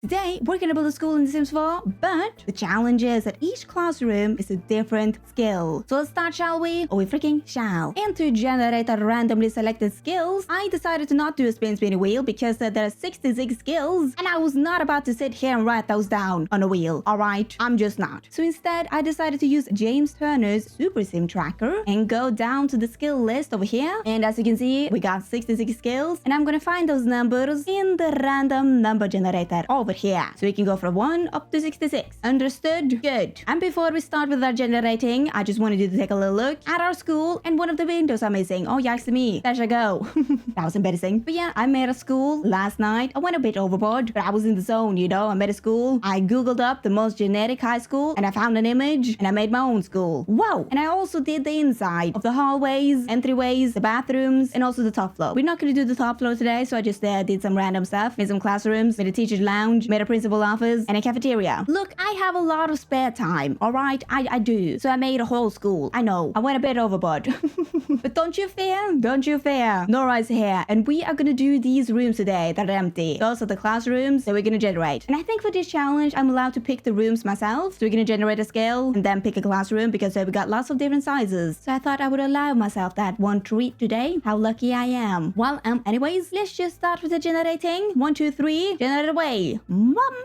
Today, we're gonna build a school in The Sims 4, but the challenge is that each classroom is a different skill. So let's start, shall we? Oh, we freaking shall. And to generate a randomly selected skills, I decided to not do a spinny wheel because there are 66 skills, and I was not about to sit here and write those down on a wheel. Alright, I'm just not. So instead, I decided to use James Turner's Super Sim Tracker and go down to the skill list over here. And as you can see, we got 66 skills, and I'm gonna find those numbers in the random number generator over here. So we can go from 1 up to 66. Understood? Good. And before we start with our generating, I just wanted you to take a little look at our school, and one of the windows are missing. Oh, yikes me. There I go. That was embarrassing. But yeah, I made a school last night. I went a bit overboard, but I was in the zone, you know. I made a school. I googled up the most generic high school, and I found an image, and I made my own school. Whoa! And I also did the inside of the hallways, entryways, the bathrooms, and also the top floor. We're not going to do the top floor today, so I just did some random stuff. Made some classrooms, made a teacher's lounge, made a principal office, and a cafeteria. Look, I have a lot of spare time, alright? I do. So I made a whole school. I know, I went a bit overboard. But don't you fear, don't you fear. Nora is here, and we are gonna do these rooms today that are empty. Those are the classrooms that we're gonna generate. And I think for this challenge, I'm allowed to pick the rooms myself. So we're gonna generate a scale and then pick a classroom because we got lots of different sizes. So I thought I would allow myself that one treat today. How lucky I am. Well, anyways, let's just start with the generating. 1, 2, 3, generate away.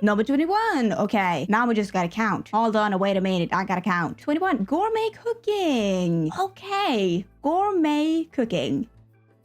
Number 21. Okay, now we just gotta count. Hold on, wait a minute, I gotta count. 21, gourmet cooking. Okay, gourmet cooking.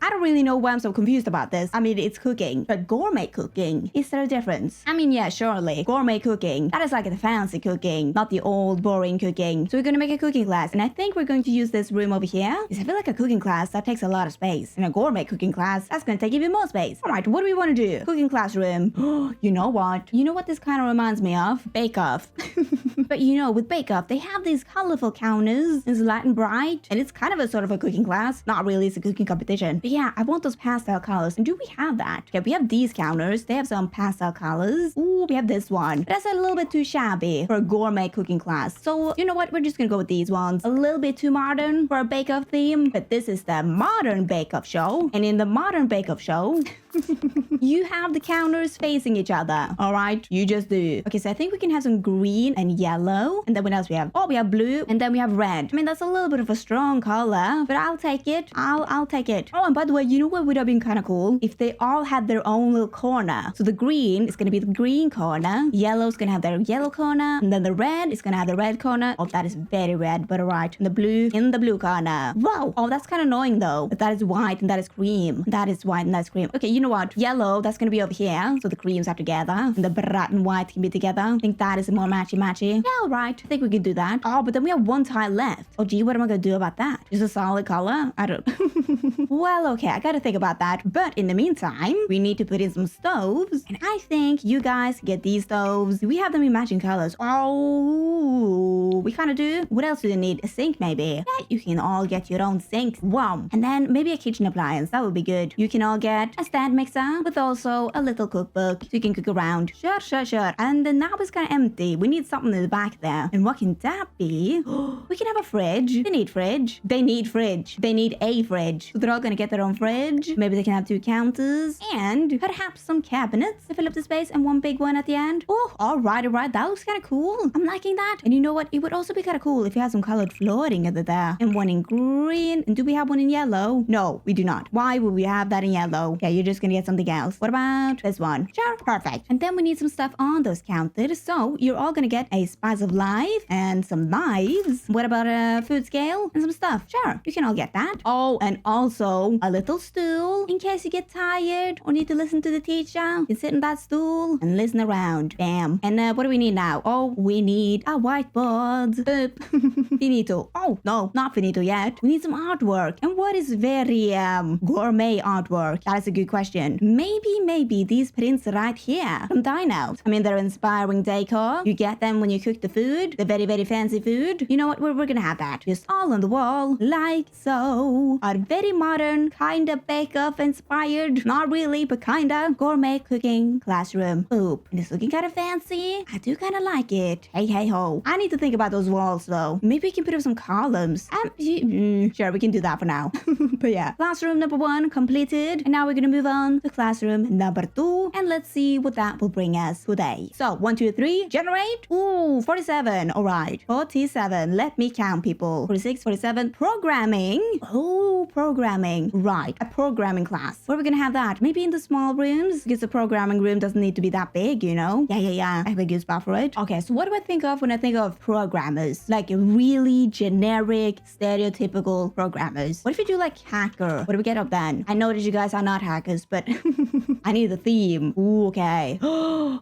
I don't really know why I'm so confused about this. I mean, it's cooking, but gourmet cooking, is there a difference? I mean, yeah, surely. Gourmet cooking, that is like the fancy cooking, not the old boring cooking. So we're gonna make a cooking class, and I think we're going to use this room over here, because I feel like a cooking class, that takes a lot of space. And a gourmet cooking class, that's gonna take even more space. Alright, what do we want to do? Cooking classroom. You know what? You know what this kind of reminds me of? Bake Off. But you know, with Bake Off, they have these colorful counters. It's light and bright, and it's kind of a sort of a cooking class. Not really, it's a cooking competition. But yeah, I want those pastel colors. And do we have that? Okay, we have these counters. They have some pastel colors. Ooh, we have this one. But that's a little bit too shabby for a gourmet cooking class. So, you know what? We're just gonna go with these ones. A little bit too modern for a Bake Off theme. But this is the modern Bake Off show. And in the modern Bake Off show, you have the counters facing each other. Alright, you just do. Okay, so I think we can have some green and yellow. And then what else we have? Oh, we have blue, and then we have red. I mean, that's a little bit of a strong color, but I'll take it. I'll take it. Oh, and by the way, you know what would have been kind of cool? If they all had their own little corner. So the green is gonna be the green corner, yellow's gonna have their yellow corner, and then the red is gonna have the red corner. Oh, that is very red, but alright. And the blue in the blue corner. Wow. Oh, that's kind of annoying though. But that is white and that is cream. That is white and that's cream. Okay, you know what? Yellow, that's gonna be over here. So the creams are together, and the black and white can be together. I think that is more matchy-matchy. Yeah, alright. I think we can do that. Oh, but then we have one tile left. Oh, gee, what am I gonna do about that? Just a solid color? I don't... Well, okay, I gotta think about that. But in the meantime, we need to put in some stoves. And I think you guys get these stoves. We have them in matching colors. Oh, we kind of do. What else do they need? A sink, maybe? Yeah, you can all get your own sinks. Wow. And then maybe a kitchen appliance. That would be good. You can all get a stand mixer with also a little cookbook so you can cook around. Sure, sure, sure. And then now it's kind of empty. We need something in the back there. And what can that be? We can have a fridge. They need fridge. They need fridge. They need a fridge. So they're all gonna get their own fridge. Maybe they can have 2 counters and perhaps some cabinets to fill up the space and one big one at the end. Oh, alright. That looks kind of cool. I'm liking that. And you know what? It would also be kind of cool if you had some colored flooring under there. And one in green. And do we have one in yellow? No, we do not. Why would we have that in yellow? Yeah, you're just gonna get something else. What about this one? Sure, perfect. And then we need some stuff on those counters. So you're all gonna get a spice of life and some knives. What about a food scale and some stuff? Sure, you can all get that. Oh, and also a little stool in case you get tired or need to listen to the teacher. You can sit in that stool and listen around. Bam. And what do we need now? Oh, we need a whiteboard. Finito. Oh, no, not finito yet. We need some artwork. And what is very gourmet artwork? That is a good question. Maybe these prints right here from Dine Out. I mean, they're inspiring decor. You get them when you cook the food, the very, very fancy food. You know what? We're gonna have that just all on the wall, like so. Our very modern, kinda Bake Off inspired, not really, but kinda gourmet cooking classroom. Oop, and it's looking kind of fancy. I do kind of like it. Hey ho. I need to think about those walls though. Maybe we can put up some columns. Sure, we can do that for now. But yeah, classroom number 1 completed, and now we're gonna move on on to classroom number 2 and let's see what that will bring us today. So 1, 2, 3, generate. Ooh, 47. All right, 47. Let me count, people. 46, 47. Programming. Oh, programming. Right, a programming class. Where are we gonna have that? Maybe in the small rooms, because the programming room doesn't need to be that big, you know? Yeah. I have a good spot for it. Okay, so what do I think of when I think of programmers? Like really generic, stereotypical programmers. What if you do like hacker? What do we get up then? I know that you guys are not hackers, but I need the theme. Ooh, okay.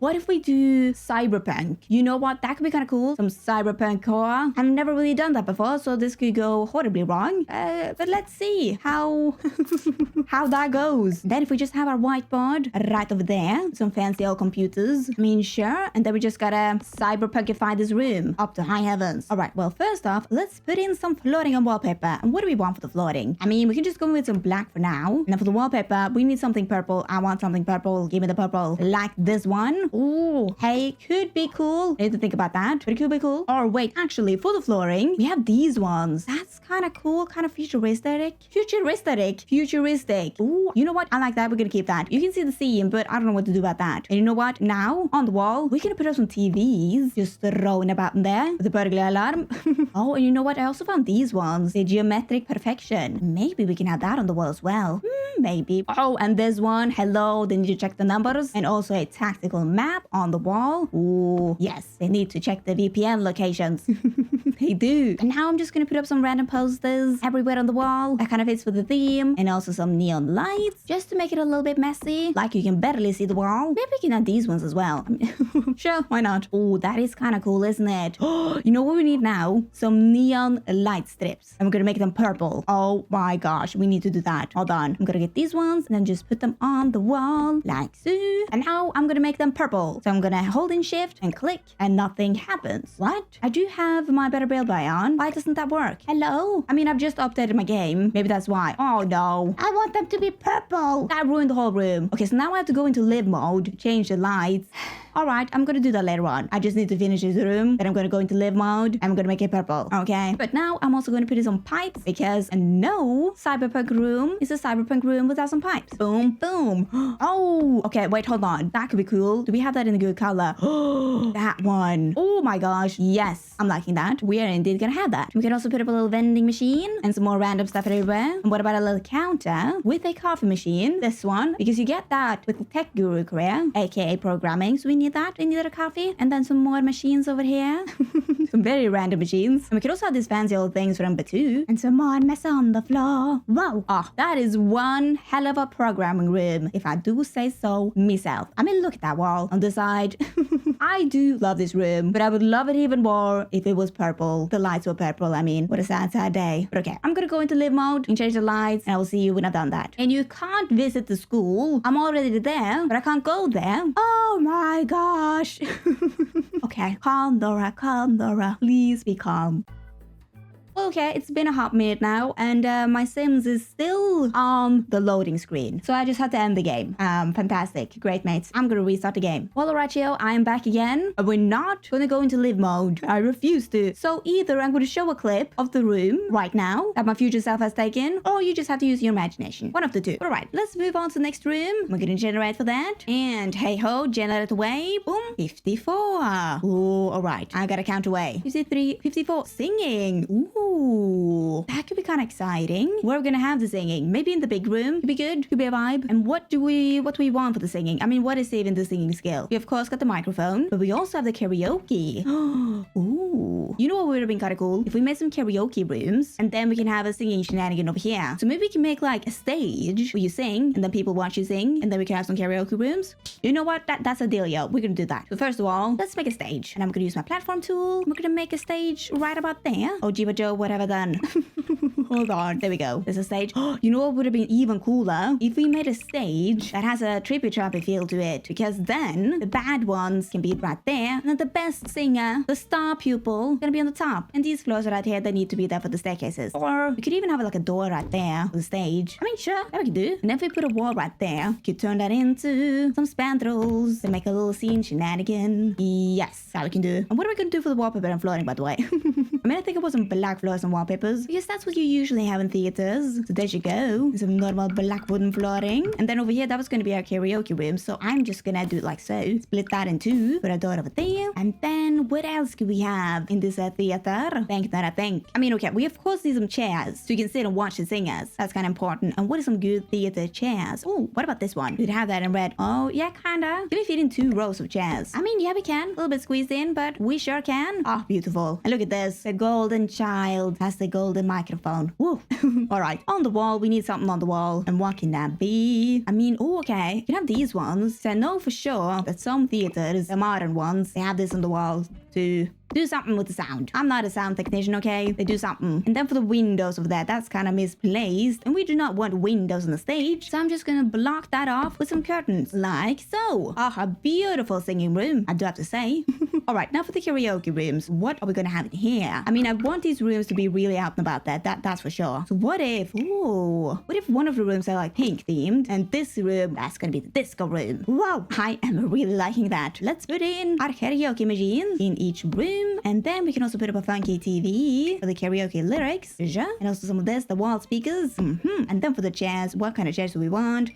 What if we do cyberpunk? You know what? That could be kind of cool. Some cyberpunk core. I've never really done that before, so this could go horribly wrong. But let's see how how that goes. Then if we just have our whiteboard right over there, some fancy old computers. I mean, sure. And then we just gotta cyberpunkify this room up to high heavens. All right. Well, first off, let's put in some floating on wallpaper. And what do we want for the floating? I mean, we can just go with some black for now. And then for the wallpaper, we need something purple. I want something purple. Give me the purple. Like this one. Ooh, hey, could be cool. I need to think about that, but it could be cool. Or wait, actually, for the flooring, we have these ones. That's kind of cool, kind of futuristic. Ooh, you know what? I like that. We're gonna keep that. You can see the theme, but I don't know what to do about that. And you know what? Now, on the wall, we're gonna put up some TVs. Just throwing about in there with the burglar alarm. Oh, and you know what? I also found these ones. The geometric perfection. Maybe we can have that on the wall as well. Maybe. Oh, and this one. Hello. They need to check the numbers. And also a tactical map on the wall. Ooh, yes. They need to check the VPN locations. They do. And now I'm just gonna put up some random posters everywhere on the wall. That kind of fits with the theme. And also some neon lights. Just to make it a little bit messy. Like you can barely see the wall. Maybe we can add these ones as well. Sure, why not? Oh, that is kind of cool, isn't it? You know what we need now? Some neon light strips. And we're gonna make them purple. Oh my gosh, we need to do that. Hold on. I'm gonna get these ones and then just put them on the wall like so. And now I'm gonna make them purple. So I'm gonna hold in shift and click and nothing happens. What? I do have my better BuildBuy on. Why doesn't that work? Hello? I mean, I've just updated my game. Maybe that's why. Oh no. I want them to be purple. That ruined the whole room. Okay, so now I have to go into live mode, change the lights. Alright, I'm gonna do that later on. I just need to finish this room. Then I'm gonna go into live mode. And I'm gonna make it purple. Okay? But now I'm also gonna put it on pipes because no cyberpunk room is a cyberpunk room without some pipes. Boom, boom. Oh, okay, wait, hold on. That could be cool. Do we have that in a good color? That one. Oh my gosh. Yes, I'm liking that. We are indeed gonna have that. We can also put up a little vending machine and some more random stuff everywhere. And what about a little counter with a coffee machine? This one, because you get that with the tech guru career, aka programming. So we need that. We need a coffee and then some more machines over here. Some very random machines. And we can also have these fancy old things for number 2 and some more mess on the floor. Wow. Oh, that is one hell of a programming room, if I do say so myself. I mean, look at that wall on the side. I do love this room, but I would love it even more if it was purple. The lights were purple. I mean, what a sad day. But okay, I'm gonna go into live mode and change the lights, and I will see you when I've done that. And you can't visit the school. I'm already there, but I can't go there. Oh my gosh. Okay, calm, Nora, calm, Nora. Please be calm. Okay, it's been a hot minute now, and my Sims is still on the loading screen. So I just had to end the game. Fantastic. Great, mates. I'm gonna restart the game. Well, alright, yo, I am back again. We're not gonna go into live mode. I refuse to. So either I'm gonna show a clip of the room right now that my future self has taken, or you just have to use your imagination. One of the two. Alright, let's move on to the next room. We're gonna generate for that. And hey ho, generate away. Boom. 54. Ooh, alright. I gotta count away. 53, 54. Singing. Ooh, that could be kind of exciting. Where are we gonna have the singing? Maybe in the big room. Could be good. Could be a vibe. And what do we want for the singing? I mean, what is even the singing skill? We of course got the microphone, but we also have the karaoke. Ooh, you know what would have been kind of cool? If we made some karaoke rooms, and then we can have a singing shenanigan over here. So maybe we can make like a stage where you sing, and then people watch you sing, and then we can have some karaoke rooms. You know what? That's a deal, yo. We're gonna do that. But first of all, let's make a stage, and I'm gonna use my platform tool. We're gonna make a stage right about there. Oh, Jiba Joe, whatever done. Hold on. There we go. There's a stage. You know what would have been even cooler? If we made a stage that has a trippy-trappy feel to it. Because then the bad ones can be right there. And then the best singer, the star pupil, gonna be on the top. And these floors right here, they need to be there for the staircases. Or we could even have like a door right there for the stage. I mean, sure, that we could do. And if we put a wall right there, we could turn that into some spandrels to make a little scene shenanigan. Yes, that we can do. And what are we gonna do for the wallpaper and flooring, by the way? I mean, I think it was some black floors and wallpapers because that's what you usually have in theaters. So there you go. Some normal black wooden flooring. And then over here, that was going to be our karaoke room. So I'm just going to do it like so. Split that in two. Put a door over there. And then what else do we have in this theater? Think that I think. I mean, okay, we of course need some chairs so you can sit and watch the singers. That's kind of important. And what are some good theater chairs? Oh, what about this one? We'd have that in red. Oh, yeah, kinda. Can we fit in 2 rows of chairs? I mean, yeah, we can. A little bit squeezed in, but we sure can. Oh, beautiful. And look at this. The golden child has the golden microphone. Woo. All right. On the wall, we need something on the wall. And what can that be? I mean, oh, okay. You can have these ones. So I know for sure that some theaters, the modern ones, they have this on the wall to do something with the sound. I'm not a sound technician, okay? They do something. And then for the windows over there, that's kind of misplaced. And we do not want windows on the stage. So I'm just gonna block that off with some curtains. Like so. Oh, a beautiful singing room, I do have to say. Alright, now for the karaoke rooms. What are we gonna have in here? I mean, I want these rooms to be really out and about that's for sure. So what if one of the rooms are like pink themed and this room, that's gonna be the disco room. Wow, I am really liking that. Let's put in our karaoke machine in each room. And then we can also put up a funky TV for the karaoke lyrics. And also some of this, the wall speakers. And then for the chairs, what kind of chairs do we want?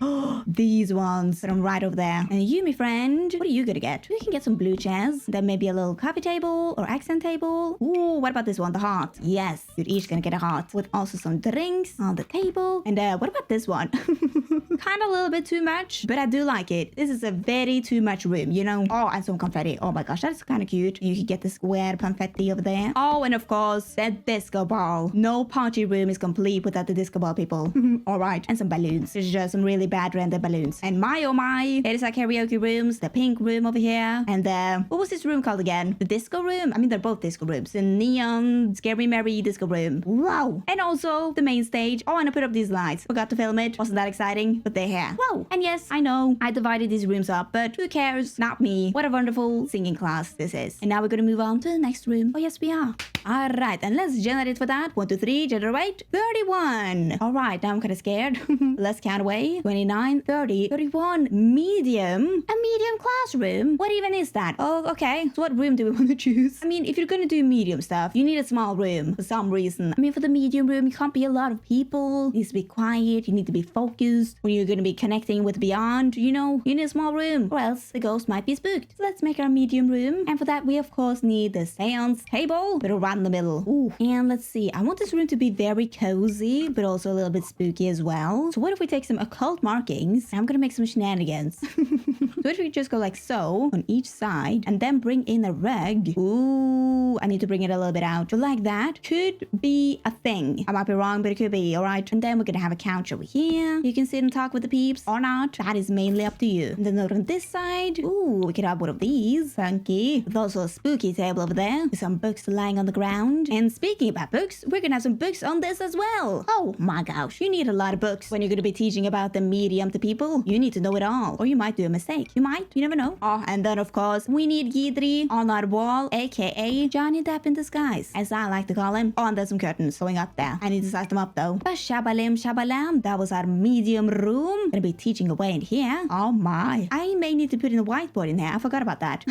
These ones that are right over there. And you, my friend, what are you gonna get? We can get some blue chairs. Then maybe a little coffee table or accent table. Ooh, what about this one? The heart. Yes, you're each gonna get a heart with also some drinks on the table. And what about this one? Kind of a little bit too much, but I do like it. This is a very too much room, you know? Oh, and some confetti. Oh my gosh, that's kind of cute. You can get the square confetti over there. Oh, and of course, that disco ball. No party room is complete without the disco ball, people. All right, and some balloons. There's just some really bad rendered balloons. And my oh my, it is our karaoke rooms. The pink room over here. And what was this room called again? The disco room? I mean, they're both disco rooms. The neon, scary Mary disco room. Wow. And also the main stage. Oh, and I put up these lights. Forgot to film it. Wasn't that exciting? But they're here. Wow. And yes, I know I divided these rooms up, but who cares? Not me. What a wonderful singing class this is. And now we're gonna move on to the next room. Oh, yes, we are. All right, and let's generate for that. 1, 2, 3, generate 31. All right, now I'm kind of scared. Let's count away. 29, 30, 31. Medium. A medium classroom? What even is that? Oh, okay. So what room do we want to choose? I mean, if you're gonna do medium stuff, you need a small room for some reason. I mean, for the medium room, you can't be a lot of people. It needs to be quiet. You need to be focused. When you're gonna be connecting with beyond, you know, you need a small room, or else the ghost might be spooked. So let's make our medium room. And for that, we of course need the seance table, but right in the middle. Ooh. And let's see, I want this room to be very cozy, but also a little bit spooky as well. So what if we take some occult markings? I'm gonna make some shenanigans. So if we just go like so on each side and then bring in a rug. Ooh, I need to bring it a little bit out. But like that could be a thing. I might be wrong, but it could be. All right. And then we're gonna have a couch over here. You can sit and talk with the peeps or not. That is mainly up to you. And then over on this side, ooh, we could have one of these. Funky. There's also a spooky table over there with some books lying on the ground. And speaking about books, we're gonna have some books on this as well. Oh my gosh, you need a lot of books when you're gonna be teaching about the medium to people. You need to know it all, or you might do a mistake. You might, you never know. Oh, and then of course, we need Gidri on our wall, aka Johnny Depp in disguise, as I like to call him. Oh, and there's some curtains going up there. I need to size them up though. But shabalim shabalam, that was our medium room. Gonna be teaching away in here. Oh my. I may need to put in a whiteboard in here. I forgot about that.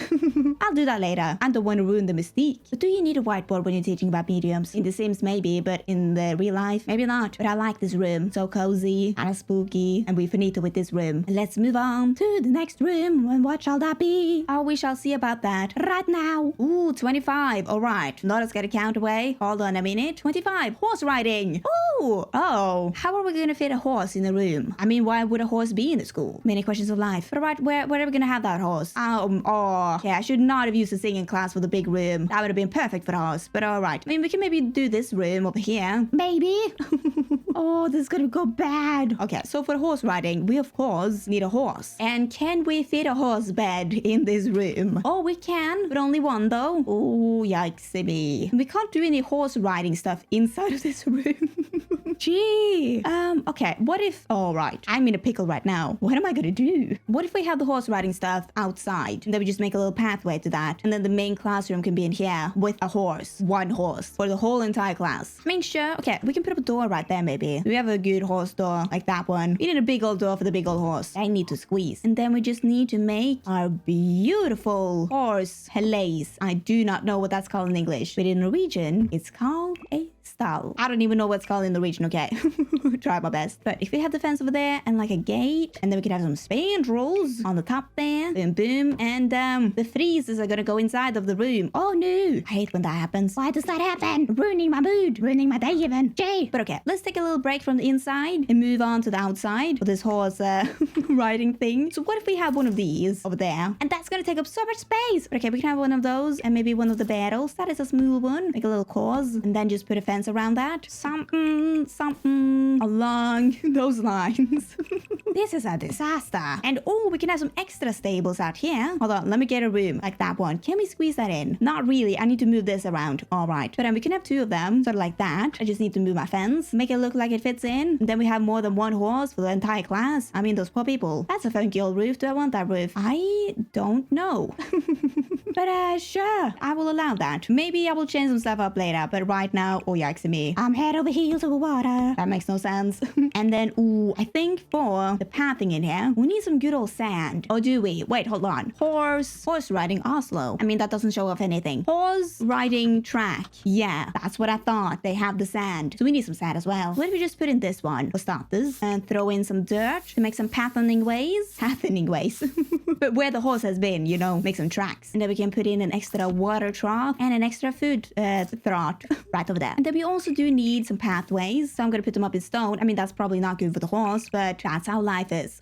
I'll do that later. I don't want to ruin the mystique. But do you need a whiteboard when you're teaching about mediums? In The Sims, maybe, but in the real life, maybe not. But I like this room. So cozy, kind of spooky, and we're finito with this room. And let's move on to the next room. And what shall that be? Oh, we shall see about that right now. Ooh, 25. All right. Nora's got to count away. Hold on a minute. 25. Horse riding. Ooh. Oh. How are we going to fit a horse in the room? I mean, why would a horse be in the school? Many questions of life. But all right, where are we going to have that horse? Oh, yeah, I should not have used the singing class for the big room. That would have been perfect for the horse. But all right. I mean, we can maybe do this room over here. Maybe. Oh, this is going to go bad. Okay, so for horse riding, we of course need a horse. And can we fit a horse bed in this room? Oh, we can, but only one though. Oh, yikes me. We can't do any horse riding stuff inside of this room. Gee. Okay, what if... Oh, right. I'm in a pickle right now. What am I gonna do? What if we have the horse riding stuff outside? And then we just make a little pathway to that. And then the main classroom can be in here with a horse. One horse. For the whole entire class. I mean, sure. Okay, we can put up a door right there maybe. We have a good horse door like that one. We need a big old door for the big old horse. I need to squeeze. And then we just need to make our beautiful horse helace. I do not know what that's called in English. But in Norwegian, it's called a stall. I don't even know what's called in the region, okay? Try my best. But if we have the fence over there and like a gate, and then we can have some spandrels on the top there. Boom, boom. And the freezers are gonna go inside of the room. Oh no. I hate when that happens. Why does that happen? Ruining my mood. Ruining my day even. Jay. But okay, let's take a little break from the inside and move on to the outside for this horse riding thing. So what if we have one of these over there? And that's gonna take up so much space. But okay, we can have one of those and maybe one of the barrels. That is a smooth one. Make a little course and then just put a fence around that. Something along those lines. This is a disaster. And oh, we can have some extra stables out here. Hold on, let me get a room like that one. Can we squeeze that in? Not really. I need to move this around. All right. But we can have two of them, sort of like that. I just need to move my fence, make it look like it fits in. And then we have more than one horse for the entire class. I mean, those poor people. That's a funky old roof. Do I want that roof? I don't know. But sure, I will allow that. Maybe I will change some stuff up later, but right now, oh yikes me. I'm head over heels over water. That makes no sense. And then, ooh, I think for the pathing in here, we need some good old sand. Or do we? Wait, hold on. Horse riding Oslo. I mean, that doesn't show off anything. Horse riding track. Yeah, that's what I thought. They have the sand. So we need some sand as well. What if we just put in this one for starters and throw in some dirt to make some pathing ways? Pathing ways. But where the horse has been, you know, make some tracks. And then we can put in an extra water trough and an extra food trough right over there. And then we also do need some pathways. So I'm gonna put them up in stone. I mean, that's probably not good for the horse, but that's how life is.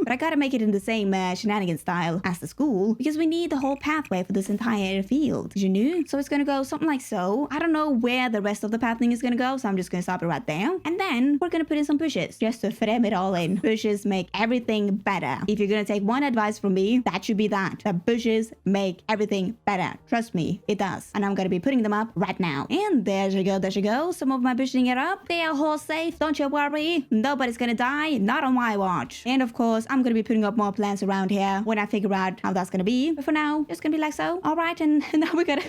But I gotta make it in the same shenanigan style as the school because we need the whole pathway for this entire field. You knew? So it's gonna go something like so. I don't know where the rest of the pathing is gonna go, so I'm just gonna stop it right there. And then we're gonna put in some bushes just to frame it all in. Bushes make everything better. If you're gonna take one advice from me, that should be that. That bushes make everything better. Trust me, it does. And I'm gonna be putting them up right now. And there you go, there you go. Some of my bushing it up. They are horse safe, don't you worry. Nobody's gonna die, not on my watch. And of course, I'm gonna be putting up more plants around here when I figure out how that's gonna be. But for now, it's gonna be like so. All right, and now we gotta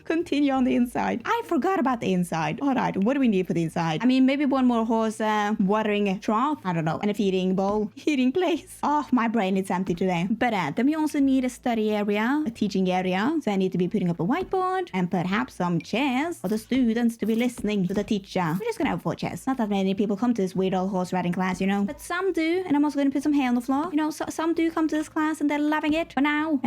continue on the inside. I forgot about the inside. All right, what do we need for the inside? I mean, maybe one more horse watering trough. I don't know. And a feeding bowl, eating place. Oh, my brain is empty today. But then we also need a study area, a teaching area. So I need to be putting up a whiteboard and perhaps some chairs for the students to be listening to the teacher. We're just gonna have 4 chairs. Not that many people come to this weird old horse riding class, you know. But some do, and I'm also gonna put some hair on the floor. You know, so some do come to this class and they're loving it. For now,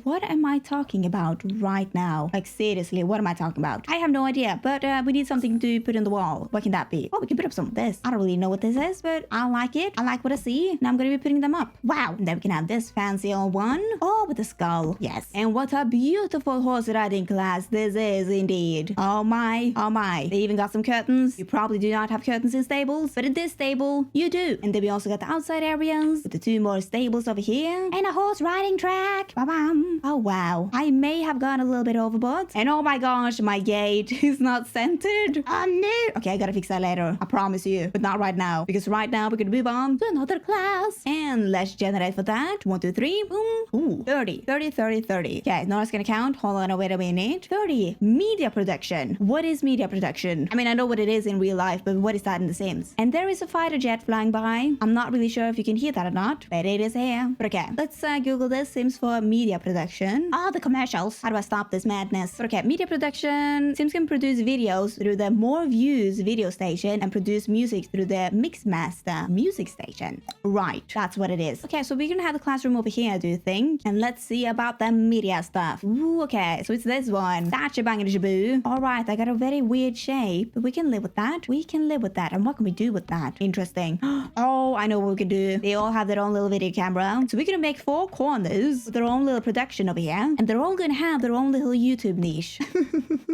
what am I talking about right now? Like seriously, what am I talking about? I have no idea, but we need something to put in the wall. What can that be? Oh, we can put up some of this. I don't really know what this is, but I like it. I like what I see. And I'm gonna be putting them up. Wow. And then we can have this fancy old one. Oh, with a skull. Yes. And what a beautiful horse riding class this is indeed. Oh my, oh my. They even got some curtains. You probably do not have curtains in stables, but in this stable, you do. And then we also got the outside areas with the 2 more stables over here and a horse riding track. Ba-bam. Oh wow. I may have gone a little bit overboard. And oh my gosh, my gate is not centered. Oh no. Okay, I gotta fix that later. I promise you. But not right now. Because right now we're gonna move on to another class. And let's generate for that. 1, 2, 3. Boom. Ooh. 30. 30, 30, 30. Okay, Nora's gonna count. Hold on, wait a minute. 30. Media production. What is media production? I mean, I know what it is in real life, but what is that in The Sims? And there is a fighter jet flying by. I'm not really sure if you can hear that or not, but it is here. But okay, let's Google this. Sims for media production. Oh, the commercials. How do I stop this madness? But okay, media production. Sims can produce videos through the more views video station and produce music through the Mixmaster music station. Right, that's what it is. Okay, so we're gonna have the classroom over here, do you think? And let's see about the media stuff. Ooh, okay, so it's this one. That's a bang and a jaboo. All right, I got a very weird shape, but we can live with that. We can live with that. And what can we do with that? Interesting. Oh, I know what we can do. They all have their own little video camera. So we're gonna make 4 corners with their own little production over here. And they're all gonna have their own little YouTube niche.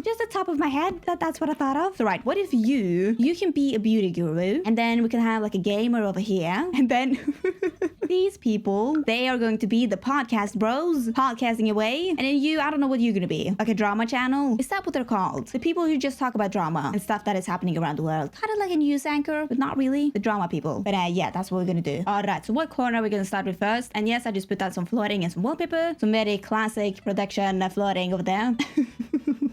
Just the top of my head, that's what I thought of. So right, what if you can be a beauty guru, and then we can have like a gamer over here, and then these people, they are going to be the podcast bros, podcasting away, and then you, I don't know what you're gonna be, like a drama channel? Is that what they're called? The people who just talk about drama and stuff that is happening around the world. Kind of like a news anchor, but not really. The drama people. But yeah, that's what we're gonna do. Alright, so what corner are we gonna start with first? And yes, I just put down some flooring and some wallpaper. Some very classic production flooring over there.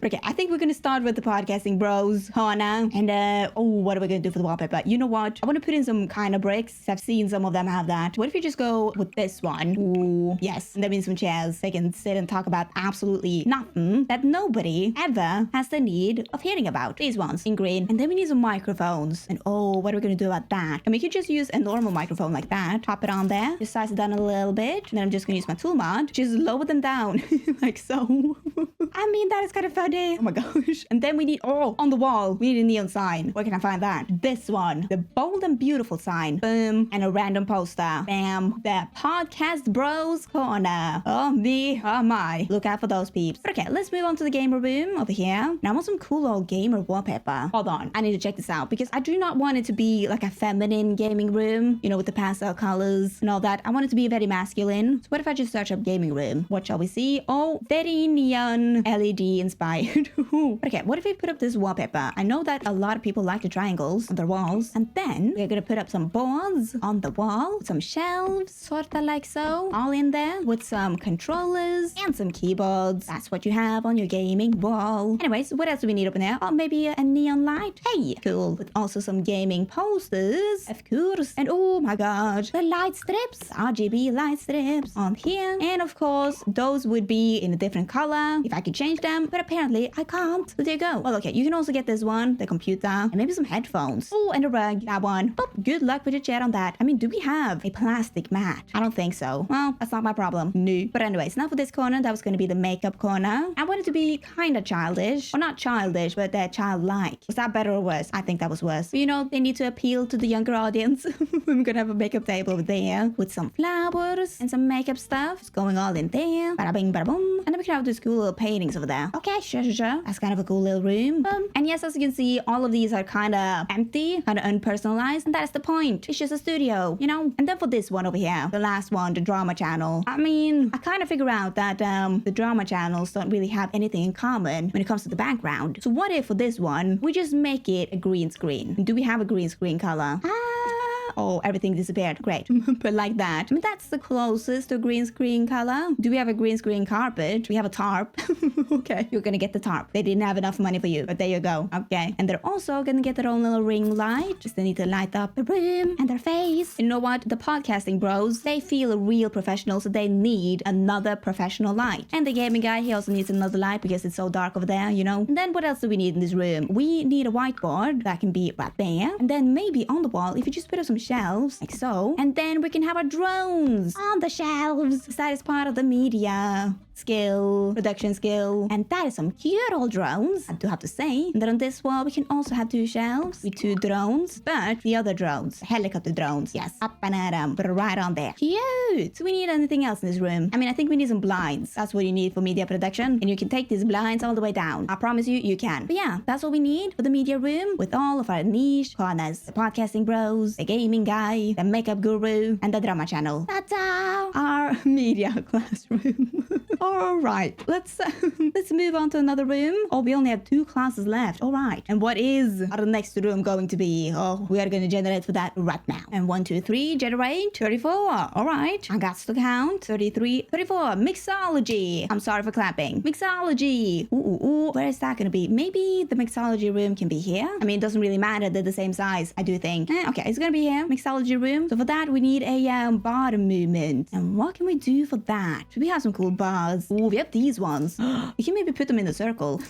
Okay, I think we're gonna start with the podcasting bros corner. And what are we gonna do for the wallpaper? You know what? I want to put in some kind of bricks. I've seen some of them have that. What if you just go with this one? Ooh, yes. And that means some chairs. They can sit and talk about absolutely nothing that nobody ever has the need of hearing about. These ones in green. And then we need some microphones. And what are we gonna do about that? I mean, you could just use a normal microphone like that. Pop it on there. Just size it down a little bit. And then I'm just gonna use my tool mod. Just lower them down. Like so. I mean, that is kind of funny. Oh my gosh. And then we need, on the wall, we need a neon sign. Where can I find that? This one. The bold and beautiful sign. Boom. And a random poster. Bam. The podcast bros corner. Oh me. Oh my. Look out for those peeps. But okay, let's move on to the gamer room over here. Now I want some cool old gamer wallpaper. Hold on. I need to check this out because I do not want it to be like a feminine gaming room, you know, with the pastel colors and all that. I want it to be very masculine. So what if I just search up gaming room? What shall we see? Oh, very neon LED inspired. Okay, what if we put up this wallpaper? I know that a lot of people like the triangles on their walls. And then we're gonna put up some boards on the wall, some shelves, sort of like so, all in there with some controllers and some keyboards. That's what you have on your gaming wall. Anyways, what else do we need up in there? Oh, maybe a neon light. Hey, cool. With also some gaming posters, of course. And oh my god, the light strips, RGB light strips on here. And of course, those would be in a different color if I could change them, but apparently I can't. So there you go. Well, okay, you can also get this one, the computer, and maybe some headphones. Oh, and a rug, that one. Oh, good luck with your chair on that. I mean, do we have a plastic mat? I don't think so. Well, that's not my problem. No. But anyways, now for this corner, that was going to be the makeup corner. I wanted to be kind of childish. Or not childish, but childlike. Was that better or worse? I think that was worse. But, you know, they need to appeal to the younger audience. I'm gonna have a makeup table over there with some flowers and some makeup stuff. Just going all in there. Bada bing, bada boom. And then we can have these cool little paintings over there. Okay, sure. That's kind of a cool little room. And yes, as you can see, all of these are kind of empty, kind of unpersonalized. And that's the point. It's just a studio, you know? And then for this one over here, the last one, the drama channel. I mean, I kind of figure out that the drama channels don't really have anything in common when it comes to the background. So what if for this one, we just make it a green screen? Do we have a green screen color? Oh, everything disappeared. Great. But like that. I mean, that's the closest to a green screen color. Do we have a green screen carpet? We have a tarp. Okay. You're gonna get the tarp. They didn't have enough money for you, but there you go. Okay. And they're also gonna get their own little ring light. Just they need to light up the room and their face. You know what? The podcasting bros, they feel real professional, so they need another professional light. And the gaming guy, he also needs another light because it's so dark over there, you know? And then what else do we need in this room? We need a whiteboard that can be right there. And then maybe on the wall, if you just put up some shelves like so, and then we can have our drones on the shelves. That is part of the media skill, production skill, and that is some cute old drones, I do have to say. And then on this wall we can also have 2 shelves with 2 drones, but the other drones, helicopter drones, yes, up and at them, but right on there. Cute. Do we need anything else in this room? I mean, I think we need some blinds. That's what you need for media production, and you can take these blinds all the way down. I promise you can. But yeah, that's what we need for the media room with all of our niche corners: the podcasting bros, the gaming guy, the makeup guru, and the drama channel. That's our media classroom. All right, let's move on to another room. Oh, we only have 2 classes left. All right, and what is our next room going to be? Oh, we are going to generate for that right now. And 1, 2, 3, generate 34. All right, I got to count 33, 34. Mixology. I'm sorry for clapping. Mixology. Ooh. Where is that going to be? Maybe the mixology room can be here. I mean, it doesn't really matter. They're the same size, I do think. Okay, it's going to be here. Mixology room. So for that, we need a bottom movement. And what can we do for that? We have some cool bars. Ooh, we have these ones. We can maybe put them in the circle.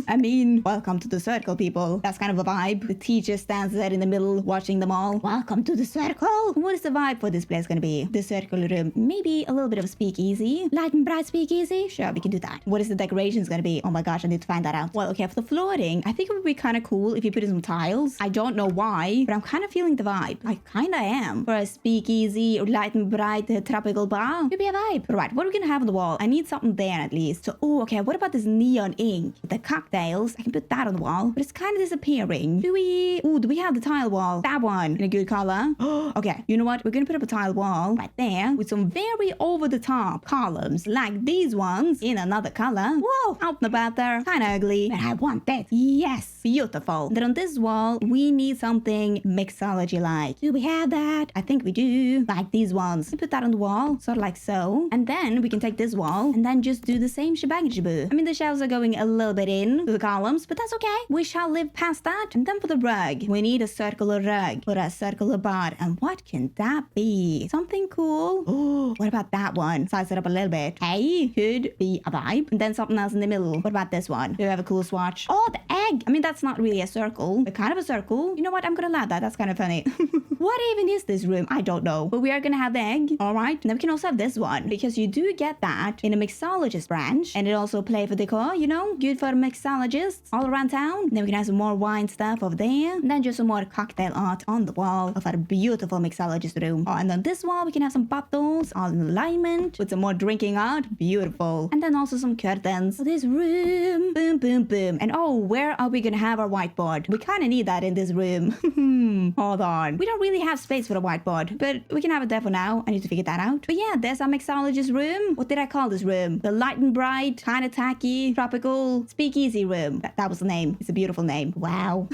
I mean, welcome to the circle, people. That's kind of a vibe. The teacher stands there in the middle, watching them all. Welcome to the circle. What is the vibe for this place going to be? The circle room. Maybe a little bit of a speakeasy. Light and bright speakeasy. Sure, we can do that. What is the decorations going to be? Oh my gosh, I need to find that out. Well, okay, for the flooring, I think it would be kind of cool if you put in some tiles. I don't know why, but I'm kind of feeling the vibe. I kind of am. For a speakeasy or light and bright tropical bar, it would be a vibe. But right, what are we going to have on the wall? I need something there at least. So, okay, what about this neon ink? The cocktails, I can put that on the wall, but it's kind of disappearing. Do we have the tile wall? That one in a good color. Okay, you know what? We're gonna put up a tile wall right there with some very over-the-top columns like these ones in another color. Whoa, out and about there. Kind of ugly, but I want that. Yes, beautiful. Then on this wall, we need something mixology-like. Do we have that? I think we do. Like these ones. We put that on the wall, sort of like so. And then we can take this wall wall, and then just do the same shebang jaboo. I mean, the shelves are going a little bit in to the columns, but that's okay. We shall live past that. And then for the rug, we need a circular rug for a circular bar. And what can that be? Something cool. Oh, what about that one? Size it up a little bit. Hey, could be a vibe. And then something else in the middle. What about this one? Do you have a cool swatch? Oh, the egg. I mean, that's not really a circle, but kind of a circle. You know what? I'm gonna allow that. That's kind of funny. What even is this room? I don't know. But we are gonna have the egg. All right. And then we can also have this one, because you do get that in a mixologist branch. And it also play for decor, you know, good for mixologists all around town. And then we can have some more wine stuff over there. And then just some more cocktail art on the wall of our beautiful mixologist room. Oh, and on this wall, we can have some bottles all in alignment with some more drinking art. Beautiful. And then also some curtains for this room. Boom, boom, boom. And oh, where are we gonna have our whiteboard? We kind of need that in this room. Hold on. We don't really have space for a whiteboard, but we can have it there for now. I need to figure that out. But yeah, there's our mixologist room. What did I call this room? The light and bright, kind of tacky, tropical, speakeasy room. That was the name. It's a beautiful name. Wow.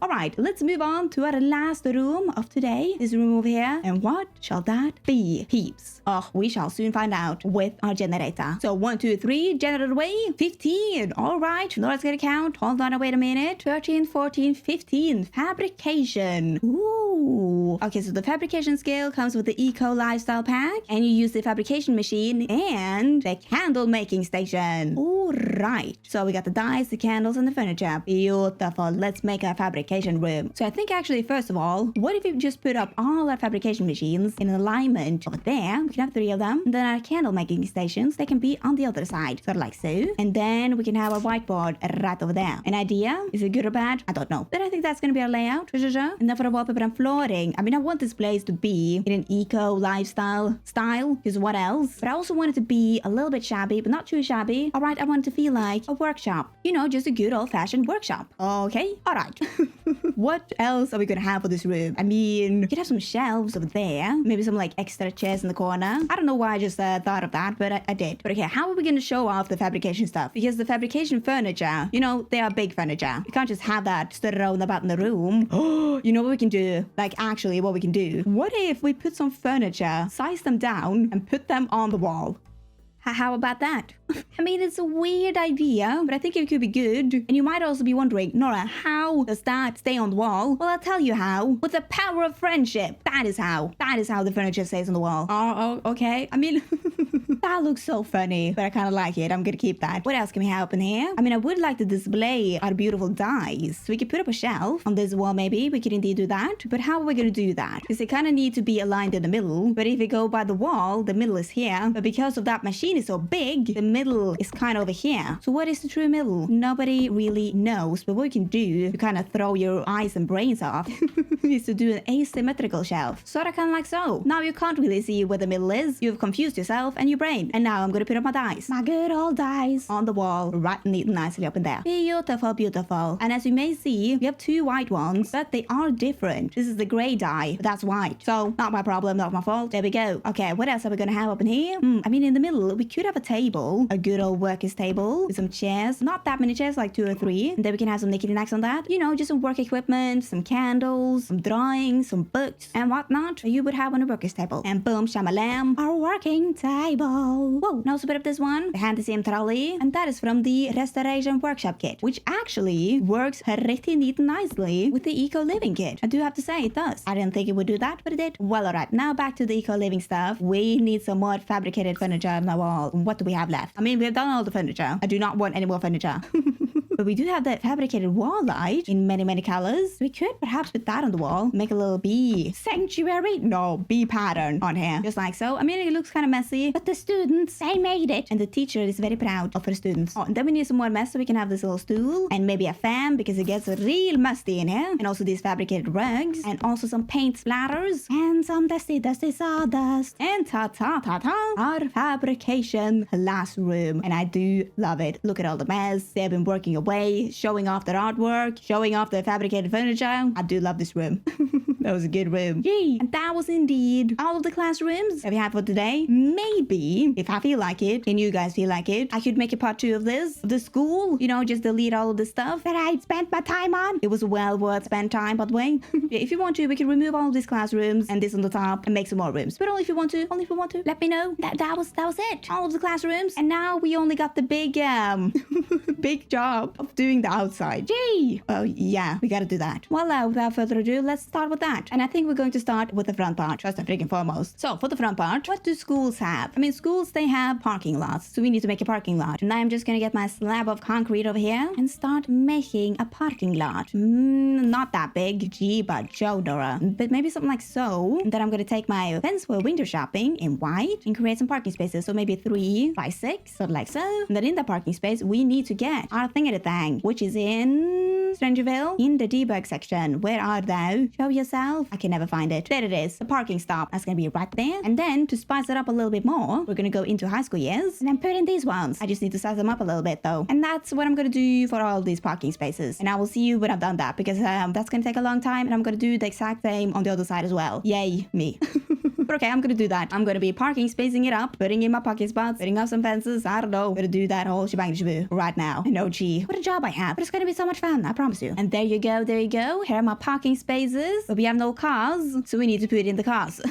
All right, let's move on to our last room of today. This room over here. And what shall that be? Peeps. Oh, we shall soon find out with our generator. So 1, 2, 3, generate away. 15. All right, Nora's gonna count. Hold on, wait a minute. 13, 14, 15. Fabrication. Ooh. Okay, so the fabrication skill comes with the Eco Lifestyle Pack. And you use the fabrication machine and the candle making station. All right. So we got the dyes, the candles, and the furniture. Beautiful. Let's make our fabrication room. So I think actually, first of all, what if we just put up all our fabrication machines in alignment over there? We can have 3 of them. And then our candle making stations, they can be on the other side. Sort of like so. And then we can have a whiteboard right over there. An idea? Is it good or bad? I don't know. But I think that's going to be our layout. And then for the wallpaper and flooring, I mean, I want this place to be in an eco lifestyle style, because what else? But I also want it to be a little bit shabby, but not too shabby. All right, I want it to feel like a workshop. You know, just a good old-fashioned workshop. Okay, all right. What else are we gonna have for this room? I mean, we could have some shelves over there. Maybe some like extra chairs in the corner. I don't know why I just thought of that, but I did. But okay, how are we gonna show off the fabrication stuff? Because the fabrication furniture, you know, they are big furniture. You can't just have that stood around about in the room. Oh, you know what we can do? Like actually what we can do? What if we put some furniture, size them down, and put them on the wall? How about that? I mean, it's a weird idea, but I think it could be good. And you might also be wondering, Nora, how does that stay on the wall? Well, I'll tell you how. With the power of friendship. That is how. That is how the furniture stays on the wall. Oh, okay. I mean, that looks so funny, but I kind of like it. I'm gonna keep that. What else can we have in here? I mean, I would like to display our beautiful dyes. So we could put up a shelf on this wall, maybe. We could indeed do that. But how are we gonna do that? Because they kind of need to be aligned in the middle. But if we go by the wall, the middle is here. But because of that machine is so big, the middle is kind of over here. So what is the true middle? Nobody really knows. But what you can do to kind of throw your eyes and brains off is to do an asymmetrical shelf. Sort of kind of like so. Now you can't really see where the middle is. You've confused yourself and your brain. And now I'm going to put up my dice. My good old dice. On the wall. Right neat and nicely up in there. Beautiful, beautiful. And as you may see, we have 2 white ones. But they are different. This is the gray die. But that's white. So not my problem, not my fault. There we go. Okay, what else are we going to have up in here? I mean, in the middle, we could have a table. A good old workers table with some chairs. Not that many chairs, like 2 or 3. And then we can have some knickknacks on that. You know, just some work equipment, some candles, some drawings, some books, and whatnot you would have on a workers table. And boom, shamalam, our working table. Whoa, and also put up this one, the handy same trolley. And that is from the Restoration Workshop Kit, which actually works pretty neat and nicely with the Eco Living Kit. I do have to say, it does. I didn't think it would do that, but it did. Well, alright, now back to the Eco Living stuff. We need some more fabricated furniture on the wall. What do we have left? I mean, we have done all the furniture. I do not want any more furniture. But we do have that fabricated wall light in many, many colors. We could perhaps put that on the wall. Make a little bee sanctuary. No, bee pattern on here. Just like so. I mean, it looks kind of messy, but the students, they made it. And the teacher is very proud of her students. Oh, and then we need some more mess so we can have this little stool. And maybe a fan because it gets real musty in here. And also these fabricated rugs. And also some paint splatters. And some dusty sawdust. And ta-ta-ta-ta. Our fabrication classroom. And I do love it. Look at all the mess. They've been working away, showing off their artwork, showing off their fabricated furniture. I do love this room. That was a good room. Yay! And that was indeed all of the classrooms that we have for today. Maybe, if I feel like it, and you guys feel like it, I could make a part 2 of this. The school, you know, just delete all of the stuff that I spent my time on. It was well worth spent time, by the way. Yeah, if you want to, we can remove all of these classrooms and this on the top and make some more rooms. But only if you want to. Only if you want to. Let me know. That was it. All of the classrooms. And now we only got the big big job of doing the outside. Gee! Oh yeah, we gotta do that. Well, without further ado, let's start with that. And I think we're going to start with the front part, first and freaking foremost. So for the front part, what do schools have? I mean, schools, they have parking lots. So we need to make a parking lot. And I'm just gonna get my slab of concrete over here and start making a parking lot. Not that big. Gee, but Joe, Nora. But maybe something like so. And then I'm gonna take my fence for window shopping in white and create some parking spaces. So maybe 3 by 6, sort of like so. And then in the parking space, we need to get our thing, which is in Strangerville, in the debug section. Where are thou? Show yourself. I can never find it. There it is. The parking stop. That's gonna be right there. And then to spice it up a little bit more, we're gonna go into high school years and then put in these ones. I just need to size them up a little bit though. And that's what I'm gonna do for all these parking spaces. And I will see you when I've done that because that's gonna take a long time and I'm gonna do the exact same on the other side as well. Yay, me. But okay, I'm gonna do that. I'm gonna be parking, spacing it up, putting in my parking spots, putting up some fences. I don't know. I'm gonna do that whole shebang shaboo right now. I know, gee, what a job I have. But it's gonna be so much fun, I promise you. And there you go, there you go. Here are my parking spaces. But we have no cars, so we need to put in the cars.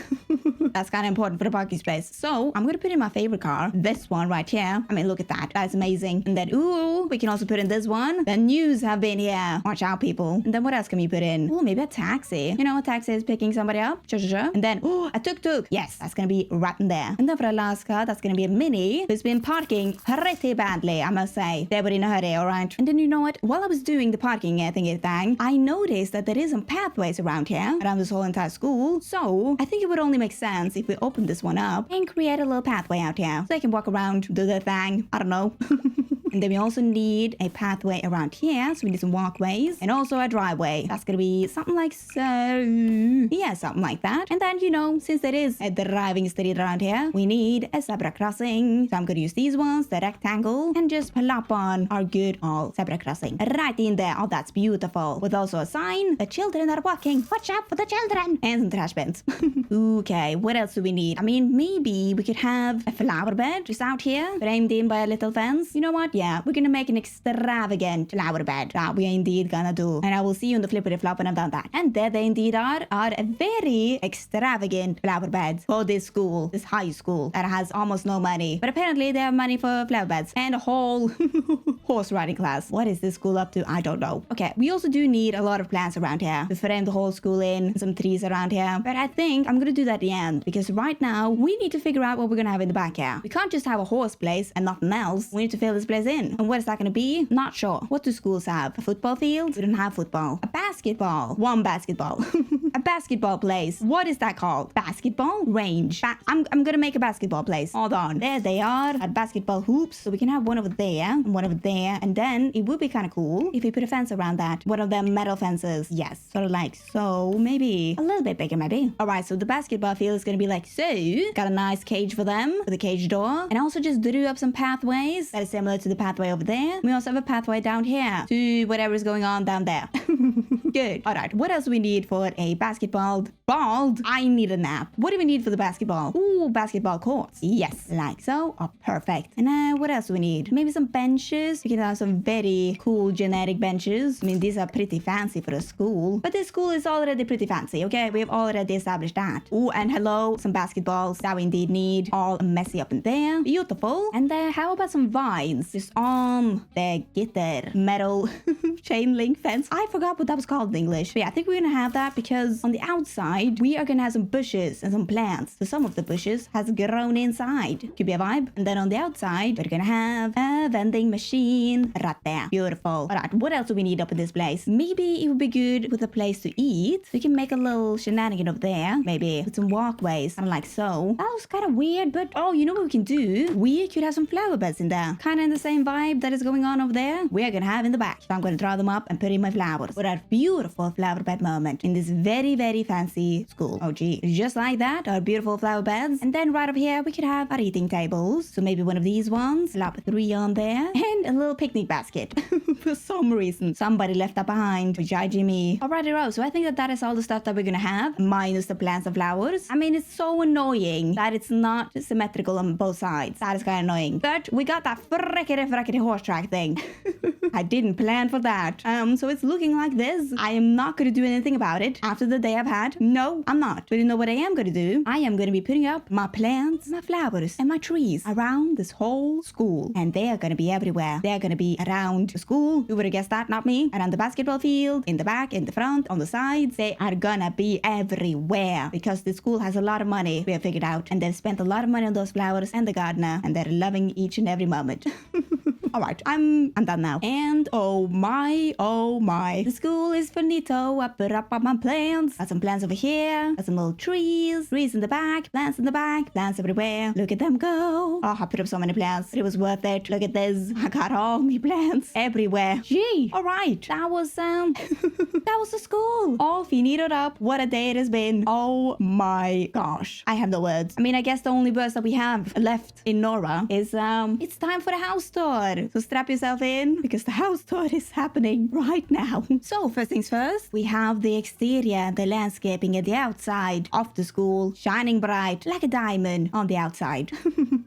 That's kind of important for the parking space. So I'm gonna put in my favorite car, this one right here. I mean, look at that. That's amazing. And then, ooh, we can also put in this one. The news have been here. Watch out, people. And then what else can we put in? Oh, maybe a taxi. You know, a taxi is picking somebody up. Sure. And then, oh, a tuk-tuk. Yes, that's gonna be right in there. And then for the last car, that's gonna be a Mini who's been parking pretty badly, I must say. They were in a hurry, all right? And then you know what? While I was doing the parking thing, I noticed that there is some pathways around here, around this whole entire school. So I think it would only make sense if we open this one up and create a little pathway out here so they can walk around, do their thing. I don't know. And then we also need a pathway around here. So we need some walkways and also a driveway. That's going to be something like so. Yeah, something like that. And then, you know, since there is a driving street around here, we need a zebra crossing. So I'm going to use these ones, the rectangle, and just plop on our good old zebra crossing right in there. Oh, that's beautiful. With also a sign. The children are walking. Watch out for the children. And some trash bins. Okay, what else do we need? I mean, maybe we could have a flower bed just out here, framed in by a little fence. You know what? Yeah, we're gonna make an extravagant flower bed. That we are indeed gonna do. And I will see you in the flippity flop when I've done that. And there they indeed are a very extravagant flower beds for this school, this high school that has almost no money. But apparently they have money for flower beds and a whole horse riding class. What is this school up to? I don't know. Okay, we also do need a lot of plants around here to frame the whole school in, some trees around here. But I think I'm gonna do that at the end because right now we need to figure out what we're gonna have in the back here. We can't just have a horse place and nothing else. We need to fill this place in. And what is that gonna be? Not sure. What do schools have? A football field? We don't have football. A basketball. One basketball. A basketball place. What is that called? Basketball range. I'm gonna make a basketball place. Hold on. There they are. At basketball hoops. So we can have one over there and one over there. And then it would be kind of cool if we put a fence around that. One of them metal fences. Yes. Sort of like so. Maybe a little bit bigger maybe. Alright, so the basketball field is gonna be like so. Got a nice cage for them. With a cage door. And I also just drew up some pathways that is similar to the pathway over there. We also have a pathway down here to whatever is going on down there. Good. Alright, what else do we need for a basketball? Bald? I need a nap. What do we need for the basketball? Ooh, basketball courts. Yes, like so. Oh, perfect. And what else do we need? Maybe some benches. We can have some very cool genetic benches. I mean, these are pretty fancy for a school. But this school is already pretty fancy, okay? We've already established that. Ooh, and hello, some basketballs that we indeed need. All messy up in there. Beautiful. And how about some vines? Just on the gitter metal chain link fence. I forgot what that was called in English. But yeah, I think we're gonna have that because on the outside, we are gonna have some bushes and some plants. So some of the bushes has grown inside. Could be a vibe. And then on the outside, we're gonna have a vending machine right there. Beautiful. Alright, what else do we need up in this place? Maybe it would be good with a place to eat. We can make a little shenanigan up there. Maybe with some walkways. Kind of like so. That was kind of weird, but oh, you know what we can do? We could have some flower beds in there. Kind of in the same vibe that is going on over there. We're gonna have in the back. So I'm gonna draw them up and put in my flowers. For a beautiful flower bed moment in this very, very fancy the school. Oh gee, just like that, our beautiful flower beds. And then right up here, we could have our eating tables. So maybe one of these ones, slap 3 on there, and a little picnic basket. For some reason, somebody left that behind, judging me. Alrighty, so I think that is all the stuff that we're gonna have, minus the plants and flowers. I mean, it's so annoying that it's not symmetrical on both sides. That is kind of annoying. But we got that frickety horse track thing. I didn't plan for that. So it's looking like this. I am not gonna do anything about it after the day I've had. No, I'm not. But you know what I am gonna do? I am gonna be putting up my plants, my flowers, and my trees around this whole school. And they are gonna be everywhere. They're gonna be around the school. Who would have guessed that? Not me. Around the basketball field, in the back, in the front, on the sides. They are gonna be everywhere because the school has a lot of money, we have figured out. And they've spent a lot of money on those flowers and the gardener. And they're loving each and every moment. Alright, I'm done now. And oh my, the school is finito. I put up my plants. Got some plants over here. Got some little trees in the back, plants in the back, plants everywhere. Look at them go. Oh, I put up so many plants, but it was worth it. Look at this. I got all my plants everywhere. Gee, alright, that was that was the school. All finitoed up. What a day it has been. Oh my gosh. I have no words. I mean, I guess the only words that we have left in Nora is it's time for the house tour. So strap yourself in because the house tour is happening right now. So first things first, we have the exterior, the landscaping at the outside of the school, shining bright like a diamond on the outside.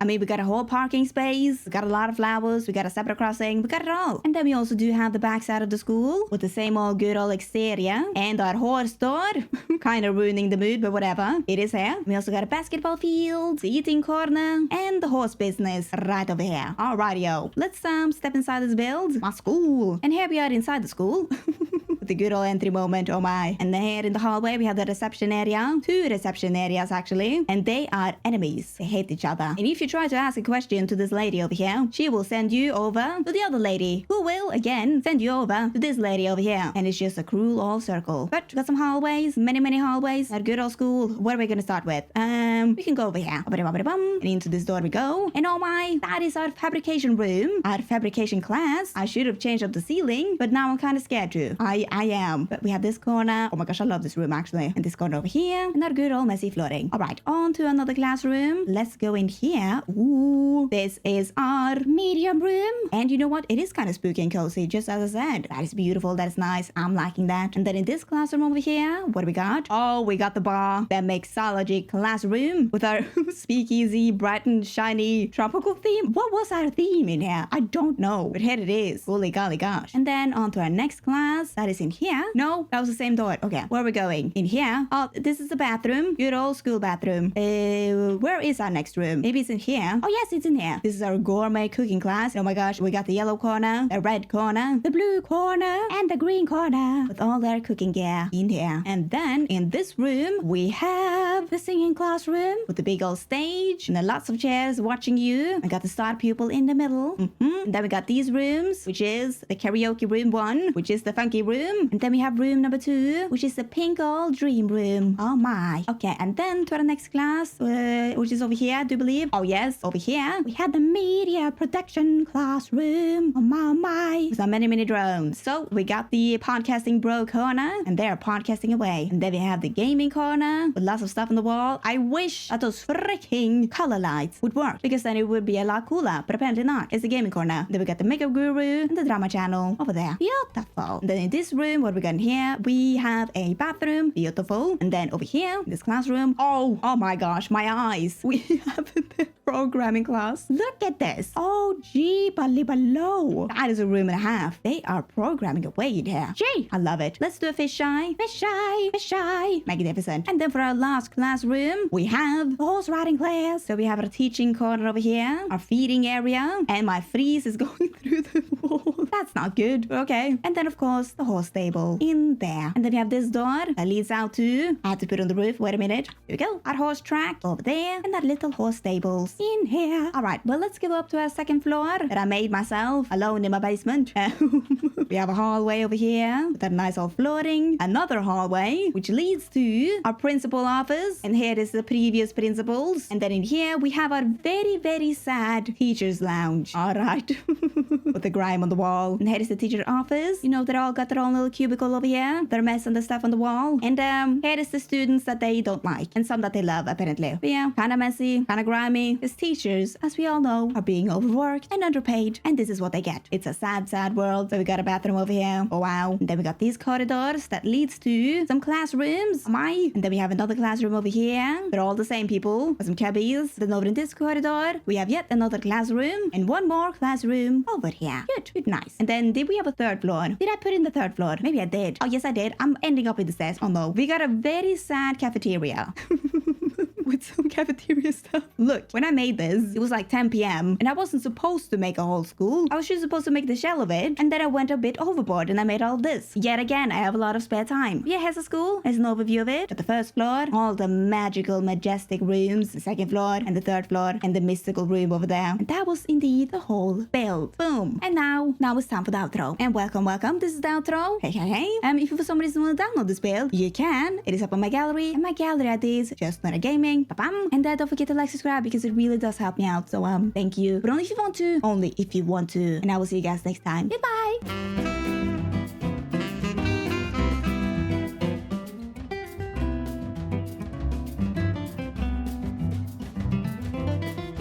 I mean, we got a whole parking space, we got a lot of flowers, we got a zebra crossing, we got it all. And then we also do have the backside of the school with the same old good old exterior and our horse store. Kind of ruining the mood, but whatever. It is here. We also got a basketball field, the eating corner, and the horse business right over here. Alrighty-o. Let's step inside this build. My school. And here we are inside the school. The good old entry moment, oh my. And then here in the hallway we have the reception area. 2 reception areas actually. And they are enemies. They hate each other. And if you try to ask a question to this lady over here, she will send you over to the other lady, who will again send you over to this lady over here. And it's just a cruel old circle. But we got some hallways, many hallways. Our good old school. What are we gonna start with? We can go over here. And into this door we go. And oh my, that is our fabrication room. Our fabrication class. I should have changed up the ceiling, but now I'm kind of scared to. I am. But we have this corner. Oh my gosh, I love this room actually. And this corner over here. And our good old messy flooring. Alright, on to another classroom. Let's go in here. Ooh, this is our medium room. And you know what? It is kind of spooky and cozy, just as I said. That is beautiful. That is nice. I'm liking that. And then in this classroom over here, what do we got? Oh, we got the bar. The mixology classroom with our speakeasy, bright and shiny tropical theme. What was our theme in here? I don't know. But here it is. Holy golly gosh. And then on to our next class. That is in here. No, that was the same door. Okay, where are we going? In here. Oh, this is the bathroom. Good old school bathroom. Where is our next room? Maybe it's in here. Oh yes, it's in here. This is our gourmet cooking class. Oh my gosh, we got the yellow corner, the red corner, the blue corner, and the green corner with all their cooking gear in here. And then in this room, we have the singing classroom with the big old stage and lots of chairs watching you. I got the star pupil in the middle. And then we got these rooms, which is the karaoke room 1, which is the funky room. And then we have room number 2, which is the pink old dream room. Oh my. Okay, and then to our next class, which is over here, I do believe. Oh yes, over here, we had the media production classroom. Oh my. With our many drones. So we got the podcasting bro corner, and they're podcasting away. And then we have the gaming corner with lots of stuff on the wall. I wish that those freaking color lights would work, because then it would be a lot cooler, but apparently not. It's the gaming corner. Then we got the makeup guru and the drama channel over there. Beautiful. And then in this room, what we got in here, we have a bathroom. Beautiful. And then over here, this classroom. Oh my gosh, my eyes. We have the programming class. Look at this. Oh, gee, below. That is a room and a half. They are programming away in here. Gee, I love it. Let's do a fish eye. Magnificent. And then for our last classroom, we have the horse riding class. So we have our teaching corner over here, our feeding area, and my freeze is going through the wall. That's not good. Okay. And then of course, the horse stable in there. And then we have this door that leads out to, I have to put on the roof. Wait a minute. Here we go. Our horse track over there, and that little horse stables in here. All right. Well, let's go up to our second floor that I made myself alone in my basement. We have a hallway over here with that nice old flooring. Another hallway, which leads to our principal office. And here is the previous principals. And then in here, we have our very sad teacher's lounge. All right. with the grime on the wall. And here is the teacher office. You know, they all got their own little cubicle over here. They're messing the stuff on the wall. And here is the students that they don't like and some that they love, apparently. But yeah, kind of messy, kind of grimy. These teachers, as we all know, are being overworked and underpaid. And this is what they get. It's a sad, sad world. So we got a bathroom over here. Oh wow. And then we got these corridors that leads to some classrooms. And then we have another classroom over here. They're all the same people. Some cabbies. Then over in this corridor, we have yet another classroom and one more classroom over here. Good, nice. And then did we have a third floor? Did I put in the third floor? Maybe I did. Oh yes, I did. I'm ending up in the stairs. Oh no. We got a very sad cafeteria. With some cafeteria stuff. Look, when I made this, it was like 10 p.m. and I wasn't supposed to make a whole school. I was just supposed to make the shell of it, and then I went a bit overboard and I made all this. Yet again, I have a lot of spare time. Yeah, here's the school. Here's an overview of it. At the first floor, all the magical, majestic rooms. The second floor, and the third floor, and the mystical room over there. And that was indeed the whole build. Boom. And now it's time for the outro. And welcome. This is the outro. Hey. If you for some reason want to download this build, you can. It is up on my gallery, and my gallery ID is JustNoraGaming. And don't forget to like, subscribe, because it really does help me out. So thank you. But only if you want to. And I will see you guys next time. Goodbye.